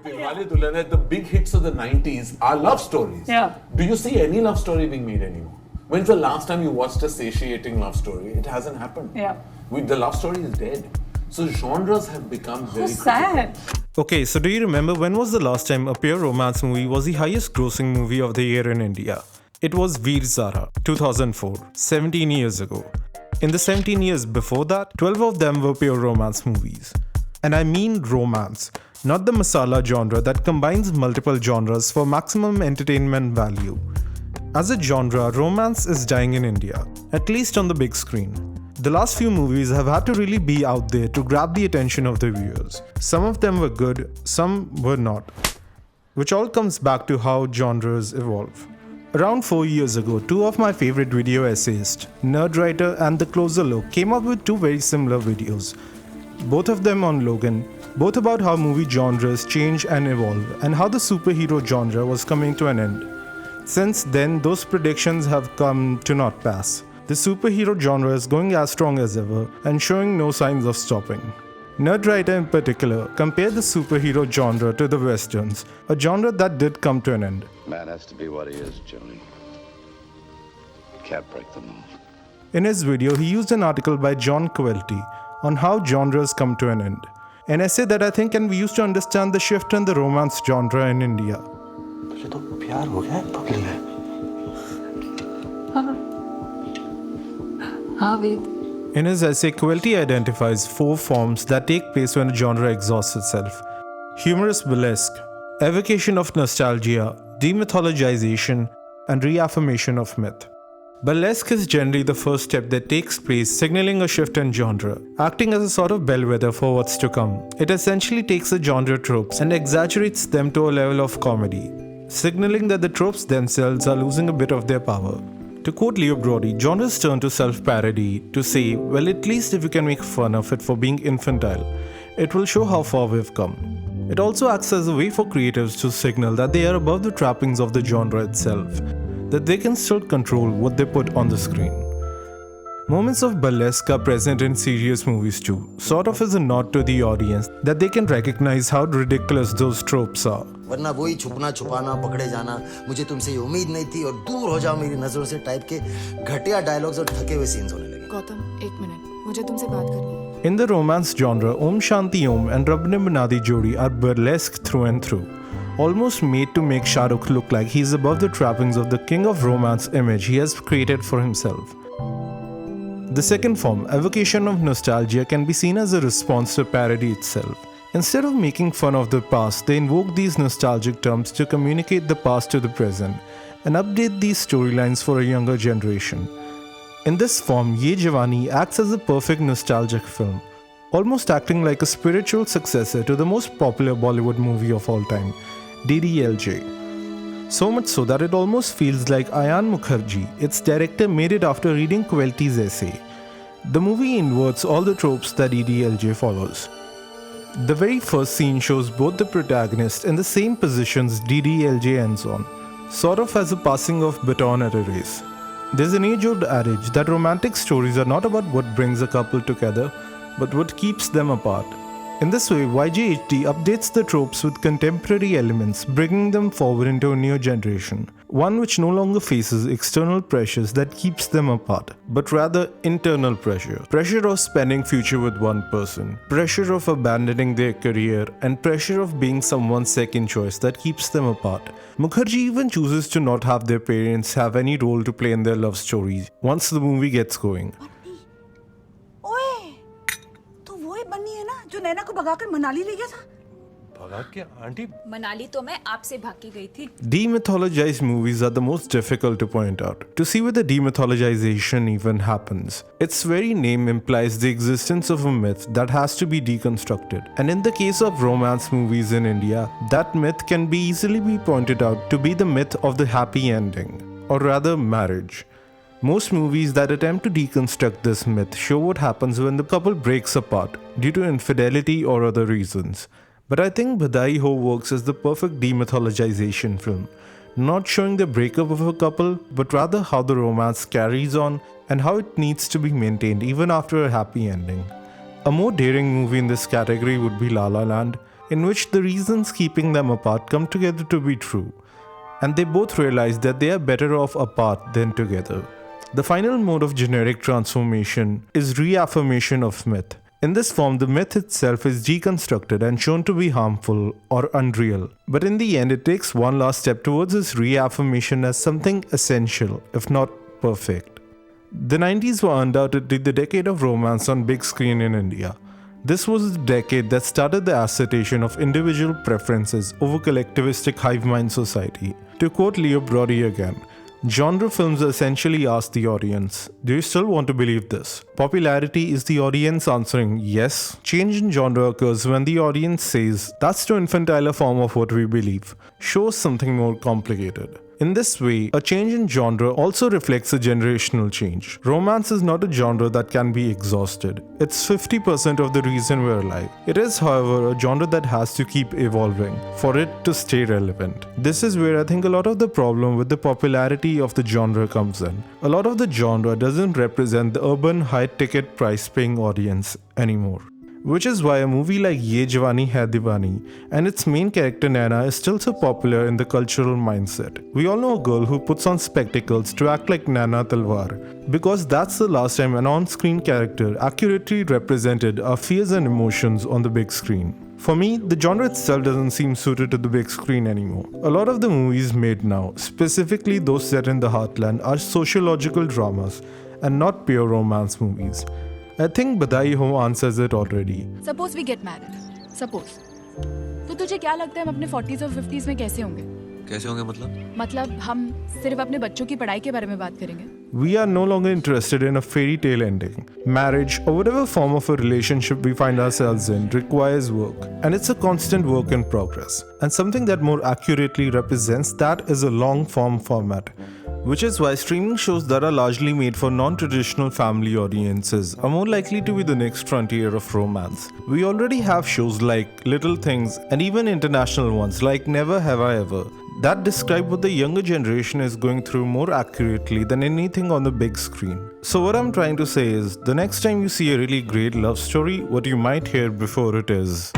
Dilwale Dulhania, the big hits of the 90s are love stories. Yeah. Do you see any love story being made anymore? When's the last time you watched a satiating love story? It hasn't happened. Yeah. The love story is dead. So genres have become very sad. Okay, so do you remember when was the last time a pure romance movie was the highest grossing movie of the year in India? It was Veer Zara, 2004, 17 years ago. In the 17 years before that, 12 of them were pure romance movies. And I mean romance, not the masala genre that combines multiple genres for maximum entertainment value. As a genre, romance is dying in India, at least on the big screen. The last few movies have had to really be out there to grab the attention of the viewers. Some of them were good, some were not. Which all comes back to how genres evolve. Around 4 years ago, two of my favorite video essayists, Nerdwriter and The Closer Look, came up with two very similar videos. Both of them on Logan, both about how movie genres change and evolve, and how the superhero genre was coming to an end. Since then, those predictions have come to not pass. The superhero genre is going as strong as ever and showing no signs of stopping. Nerdwriter in particular compared the superhero genre to the westerns, a genre that did come to an end. Man has to be what he is, Johnny. Can't break the mold. In his video, he used an article by John Quilty on how genres come to an end. An essay that I think can be used to understand the shift in the romance genre in India. तुझे तो प्यार हो गया है पगली है। हाँ वेद। In his essay, Quilty identifies 4 forms that take place when a genre exhausts itself. Humorous burlesque, evocation of nostalgia, demythologization, and reaffirmation of myth. Burlesque is generally the first step that takes place, signaling a shift in genre, acting as a sort of bellwether for what's to come. It essentially takes the genre tropes and exaggerates them to a level of comedy, signaling that the tropes themselves are losing a bit of their power. To quote Leo Brody, genres turn to self-parody to say, well, at least if you can make fun of it for being infantile, it will show how far we've come. It also acts as a way for creatives to signal that they are above the trappings of the genre itself, that they can still control what they put on the screen. Moments of burlesque are present in serious movies too, sort of as a nod to the audience that they can recognize how ridiculous those tropes are. वरना वही छुपना छुपाना पकड़े जाना मुझे तुमसे ये उम्मीद नहीं थी और दूर हो जाओ मेरी नजरों से टाइप के घटिया डायलॉग्स और थके हुए सीन्स होने लगे। गौतम, एक मिनट, मुझे तुमसे बात करनी है। In the romance genre, Om Shanti Om and Rab Ne Bana Di Jodi are burlesque through and through, almost made to make Shah Rukh look like he's above the trappings of the king of romance image he has created for himself. The second form, evocation of nostalgia, can be seen as a response to parody itself. Instead of making fun of the past, they invoke these nostalgic terms to communicate the past to the present and update these storylines for a younger generation. In this form, Ye Jawani acts as a perfect nostalgic film, almost acting like a spiritual successor to the most popular Bollywood movie of all time, DDLJ. So much so that it almost feels like Ayan Mukherjee, its director, made it after reading Quilty's essay. The movie inverts all the tropes that DDLJ follows. The very first scene shows both the protagonists in the same positions DDLJ ends on, sort of as a passing of baton at a race. There's an age-old adage that romantic stories are not about what brings a couple together, but what keeps them apart. In this way, YJHD updates the tropes with contemporary elements, bringing them forward into a new generation, one which no longer faces external pressures that keeps them apart, but rather internal pressure. Pressure of spending future with one person, pressure of abandoning their career, and pressure of being someone's second choice that keeps them apart. Mukherjee even chooses to not have their parents have any role to play in their love stories once the movie gets going. बन्नी है ना जो नैना को भगाकर मनाली ले गया था। भगा के aunty Manali तो मैं आपसे भाग के गई थी। Demythologized movies are the most difficult to point out, to see where the demythologization even happens. Its very name implies the existence of a myth that has to be deconstructed. And in the case of romance movies in India, that myth can be easily be pointed out to be the myth of the happy ending, or rather marriage. Most movies that attempt to deconstruct this myth show what happens when the couple breaks apart due to infidelity or other reasons. But I think Badai Ho works as the perfect demythologization film, not showing the breakup of a couple, but rather how the romance carries on and how it needs to be maintained even after a happy ending. A more daring movie in this category would be La La Land, in which the reasons keeping them apart come together to be true, and they both realize that they are better off apart than together. The final mode of generic transformation is reaffirmation of myth. In this form, the myth itself is deconstructed and shown to be harmful or unreal. But in the end, it takes one last step towards its reaffirmation as something essential, if not perfect. The 90s were undoubtedly the decade of romance on big screen in India. This was the decade that started the assertion of individual preferences over collectivistic hive mind society. To quote Leo Brody again, genre films essentially ask the audience, do you still want to believe this? Popularity is the audience answering yes. Change in genre occurs when the audience says, that's too infantile a form of what we believe. Show us something more complicated. In this way, a change in genre also reflects a generational change. Romance is not a genre that can be exhausted. It's 50% of the reason we're alive. It is, however, a genre that has to keep evolving for it to stay relevant. This is where I think a lot of the problem with the popularity of the genre comes in. A lot of the genre doesn't represent the urban high-ticket price-paying audience anymore. Which is why a movie like Ye Jawani Hai Diwani and its main character Naina is still so popular in the cultural mindset. We all know a girl who puts on spectacles to act like Naina Talwar because that's the last time an on-screen character accurately represented our fears and emotions on the big screen. For me, the genre itself doesn't seem suited to the big screen anymore. A lot of the movies made now, specifically those set in the heartland, are sociological dramas and not pure romance movies. I think Badai Ho answers it already. Suppose we get married. Suppose. तो तुझे क्या लगता है हम अपने 40s और 50s में कैसे होंगे? कैसे होंगे मतलब हम सिर्फ अपने बच्चों की पढ़ाई के बारे में बात करेंगे? We are no longer interested in a fairy tale ending. Marriage, or whatever form of a relationship we find ourselves in, requires work. And it's a constant work in progress. And something that more accurately represents that is a long-form format. Which is why streaming shows that are largely made for non-traditional family audiences are more likely to be the next frontier of romance. We already have shows like Little Things and even international ones like Never Have I Ever that describe what the younger generation is going through more accurately than anything on the big screen. So what I'm trying to say is, the next time you see a really great love story, what you might hear before it is,